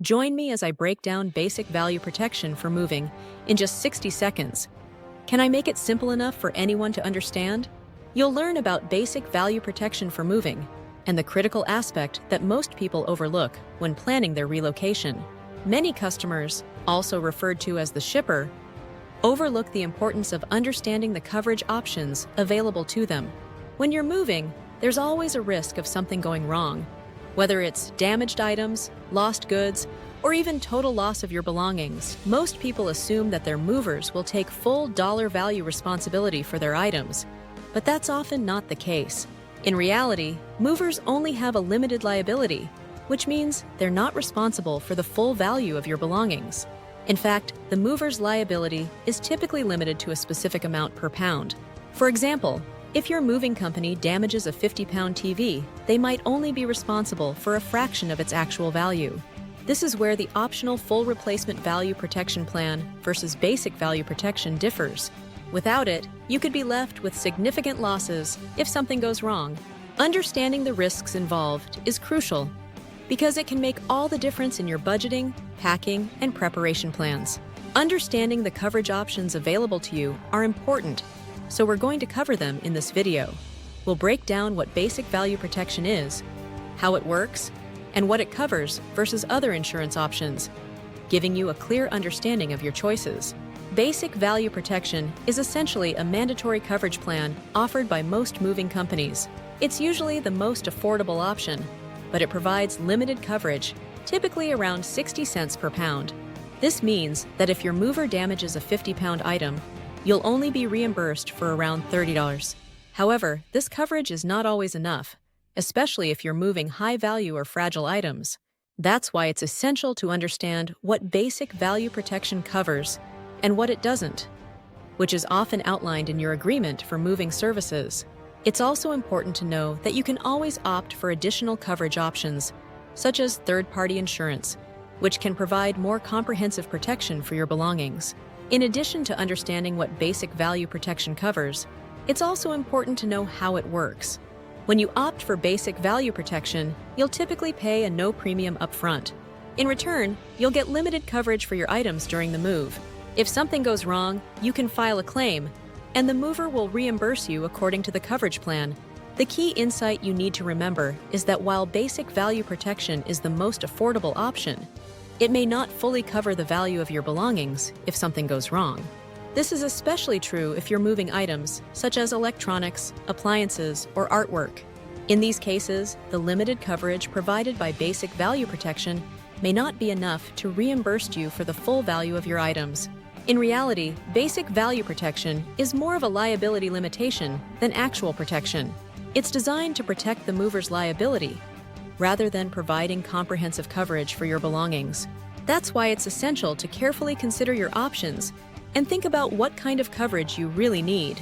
Join me as I break down basic value protection for moving in just 60 seconds. Can I make it simple enough for anyone to understand? You'll learn about basic value protection for moving and the critical aspect that most people overlook when planning their relocation. Many customers, also referred to as the shipper, overlook the importance of understanding the coverage options available to them. When you're moving, there's always a risk of something going wrong, whether it's damaged items, lost goods, or even total loss of your belongings. Most people assume that their movers will take full dollar value responsibility for their items, but that's often not the case. In reality, movers only have a limited liability, which means they're not responsible for the full value of your belongings. In fact, the mover's liability is typically limited to a specific amount per pound. For example, if your moving company damages a 50-pound TV, they might only be responsible for a fraction of its actual value. This is where the optional full replacement value protection plan versus basic value protection differs. Without it, you could be left with significant losses if something goes wrong. Understanding the risks involved is crucial because it can make all the difference in your budgeting, packing, and preparation plans. Understanding the coverage options available to you are important, so we're going to cover them in this video. We'll break down what basic value protection is, how it works, and what it covers versus other insurance options, giving you a clear understanding of your choices. Basic value protection is essentially a mandatory coverage plan offered by most moving companies. It's usually the most affordable option, but it provides limited coverage, typically around 60 cents per pound. This means that if your mover damages a 50-pound item, you'll only be reimbursed for around $30. However, this coverage is not always enough, especially if you're moving high-value or fragile items. That's why it's essential to understand what basic value protection covers and what it doesn't, which is often outlined in your agreement for moving services. It's also important to know that you can always opt for additional coverage options, such as third-party insurance, which can provide more comprehensive protection for your belongings. In addition to understanding what basic value protection covers, it's also important to know how it works. When you opt for basic value protection, you'll typically pay a no premium upfront. In return, you'll get limited coverage for your items during the move. If something goes wrong, you can file a claim, and the mover will reimburse you according to the coverage plan. The key insight you need to remember is that while basic value protection is the most affordable option, it may not fully cover the value of your belongings if something goes wrong. This is especially true if you're moving items such as electronics, appliances, or artwork. In these cases, the limited coverage provided by basic value protection may not be enough to reimburse you for the full value of your items. In reality, basic value protection is more of a liability limitation than actual protection. It's designed to protect the mover's liability, rather than providing comprehensive coverage for your belongings. That's why it's essential to carefully consider your options and think about what kind of coverage you really need.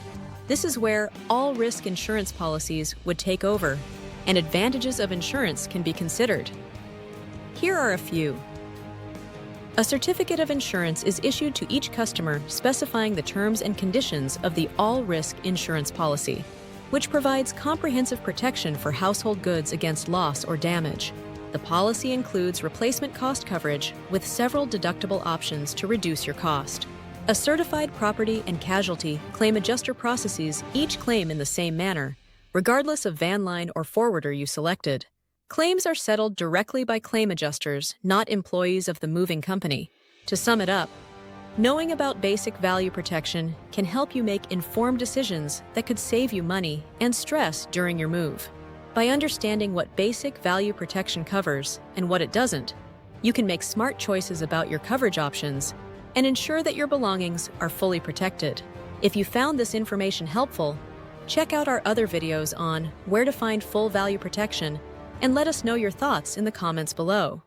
This is where all-risk insurance policies would take over, and advantages of insurance can be considered. Here are a few. A certificate of insurance is issued to each customer specifying the terms and conditions of the all-risk insurance policy, which provides comprehensive protection for household goods against loss or damage. The policy includes replacement cost coverage with several deductible options to reduce your cost. A certified property and casualty claim adjuster processes each claim in the same manner, regardless of van line or forwarder you selected. Claims are settled directly by claim adjusters, not employees of the moving company. To sum it up, knowing about basic value protection can help you make informed decisions that could save you money and stress during your move. By understanding what basic value protection covers and what it doesn't, you can make smart choices about your coverage options and ensure that your belongings are fully protected. If you found this information helpful, check out our other videos on where to find full value protection and let us know your thoughts in the comments below.